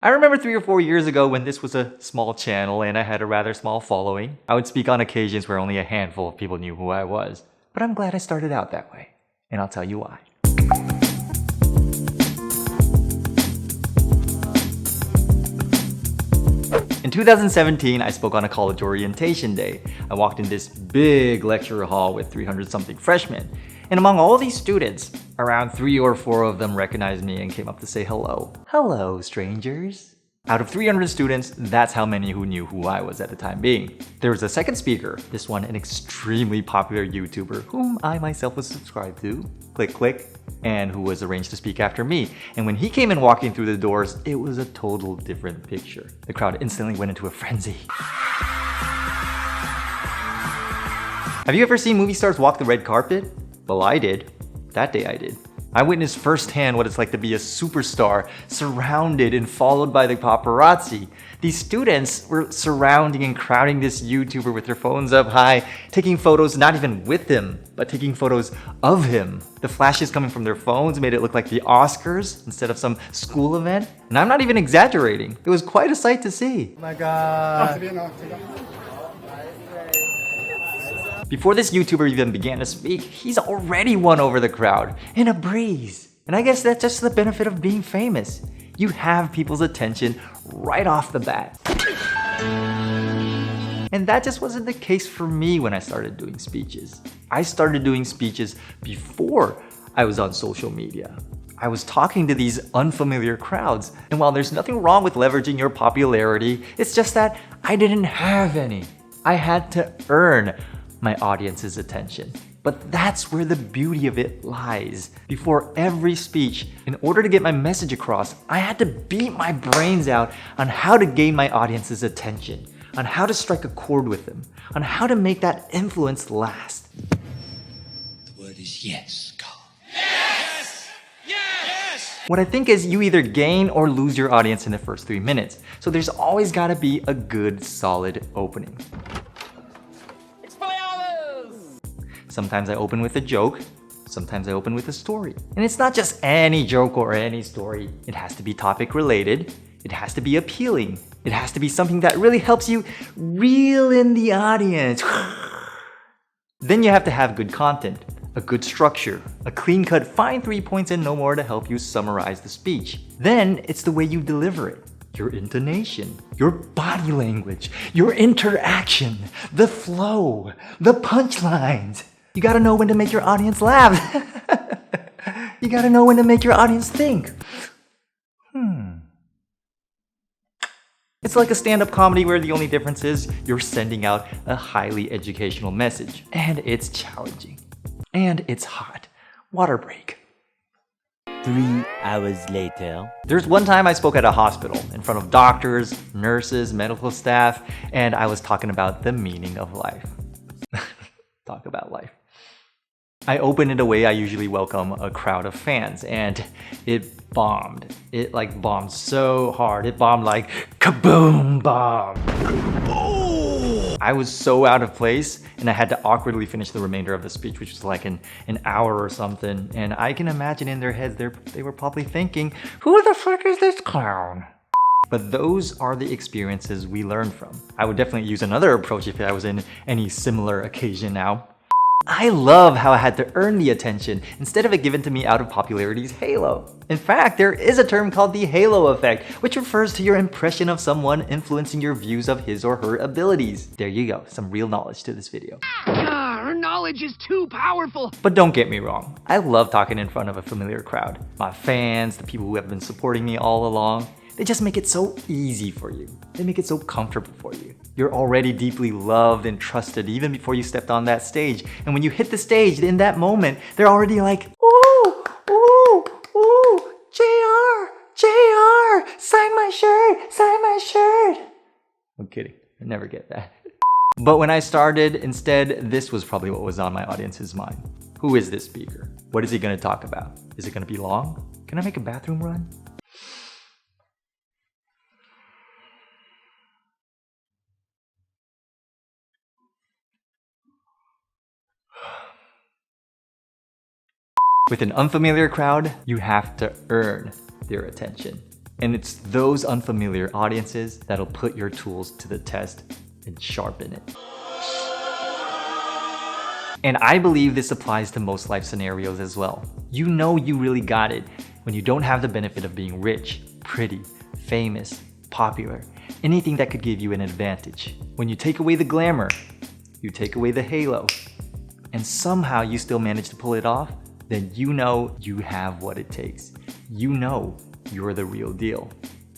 I remember 3 or 4 years ago when this was a small channel and I had a rather small following. I would speak on occasions where only a handful of people knew who I was. But I'm glad I started out that way, and I'll tell you why. In 2017, I spoke on a college orientation day. I walked in this big lecture hall with 300-something freshmen. And among all these students, around 3 or 4 of them recognized me and came up to say hello. Hello, strangers. Out of 300 students, that's how many who knew who I was at the time being. There was a second speaker, this one an extremely popular YouTuber whom I myself was subscribed to, click, and who was arranged to speak after me. And when he came in walking through the doors, it was a total different picture. The crowd instantly went into a frenzy. Have you ever seen movie stars walk the red carpet? Well, I did. That day I did. I witnessed firsthand what it's like to be a superstar, surrounded and followed by the paparazzi. These students were surrounding and crowding this YouTuber with their phones up high, taking photos not even with him, but taking photos of him. The flashes coming from their phones made it look like the Oscars instead of some school event. And I'm not even exaggerating. It was quite a sight to see. Oh my God. Before this YouTuber even began to speak, he's already won over the crowd in a breeze. And I guess that's just the benefit of being famous. You have people's attention right off the bat. And that just wasn't the case for me when I started doing speeches. I started doing speeches before I was on social media. I was talking to these unfamiliar crowds. And while there's nothing wrong with leveraging your popularity, it's just that I didn't have any. I had to earn my audience's attention. But that's where the beauty of it lies. Before every speech, in order to get my message across, I had to beat my brains out on how to gain my audience's attention, on how to strike a chord with them, on how to make that influence last. The word is yes, Carl. Yes! Yes! What I think is you either gain or lose your audience in the first 3 minutes. So there's always gotta be a good, solid opening. Sometimes I open with a joke, sometimes I open with a story. And it's not just any joke or any story. It has to be topic related, it has to be appealing, it has to be something that really helps you reel in the audience. Then you have to have good content, a good structure, a clean-cut, fine 3 points and no more to help you summarize the speech. Then it's the way you deliver it. Your intonation, your body language, your interaction, the flow, the punchlines. You gotta know when to make your audience laugh. You gotta know when to make your audience think. It's like a stand-up comedy where the only difference is you're sending out a highly educational message. And it's challenging. And it's hot. Water break. 3 hours later. There's one time I spoke at a hospital in front of doctors, nurses, medical staff, and I was talking about the meaning of life. Talk about life. I opened in a way I usually welcome a crowd of fans, and it bombed. It bombed so hard. It bombed like kaboom bomb. I was so out of place, and I had to awkwardly finish the remainder of the speech, which was like an hour or something. And I can imagine in their heads, they were probably thinking, who the frick is this clown? But those are the experiences we learn from. I would definitely use another approach if I was in any similar occasion now. I love how I had to earn the attention instead of it given to me out of popularity's halo. In fact, there is a term called the halo effect, which refers to your impression of someone influencing your views of his or her abilities. There you go, some real knowledge to this video. Her knowledge is too powerful. But don't get me wrong, I love talking in front of a familiar crowd. My fans, the people who have been supporting me all along, they just make it so easy for you. They make it so comfortable for you. You're already deeply loved and trusted even before you stepped on that stage. And when you hit the stage, in that moment, they're already like, ooh, ooh, ooh, JR, sign my shirt. I'm kidding, I never get that. But when I started, instead, this was probably what was on my audience's mind. Who is this speaker? What is he gonna talk about? Is it gonna be long? Can I make a bathroom run? With an unfamiliar crowd, you have to earn their attention. And it's those unfamiliar audiences that'll put your tools to the test and sharpen it. And I believe this applies to most life scenarios as well. You know you really got it when you don't have the benefit of being rich, pretty, famous, popular, anything that could give you an advantage. When you take away the glamour, you take away the halo, and somehow you still manage to pull it off, then you know you have what it takes. You know you're the real deal.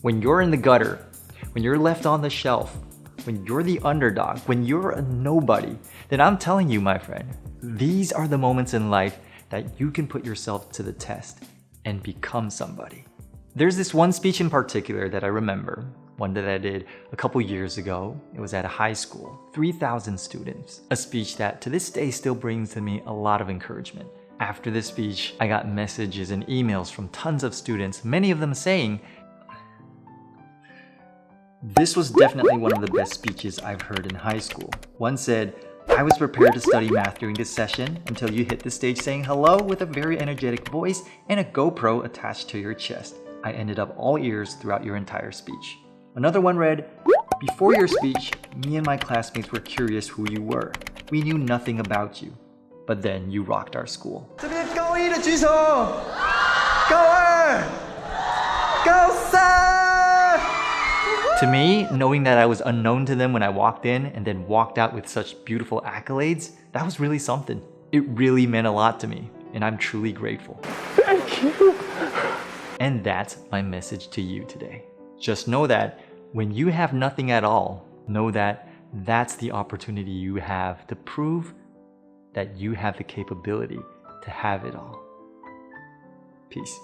When you're in the gutter, when you're left on the shelf, when you're the underdog, when you're a nobody, then I'm telling you, my friend, these are the moments in life that you can put yourself to the test and become somebody. There's this one speech in particular that I remember, one that I did a couple years ago. It was at a high school, 3,000 students. A speech that to this day still brings to me a lot of encouragement. After this speech, I got messages and emails from tons of students, many of them saying, "This was definitely one of the best speeches I've heard in high school." One said, "I was prepared to study math during this session until you hit the stage saying hello with a very energetic voice and a GoPro attached to your chest. I ended up all ears throughout your entire speech." Another one read, "Before your speech, me and my classmates were curious who you were. We knew nothing about you. But then you rocked our school." 这边高一的举手，高二，高三。 To me, knowing that I was unknown to them when I walked in and then walked out with such beautiful accolades, that was really something. It really meant a lot to me, and I'm truly grateful. Thank you. And that's my message to you today. Just know that when you have nothing at all, know that that's the opportunity you have to prove that you have the capability to have it all. Peace.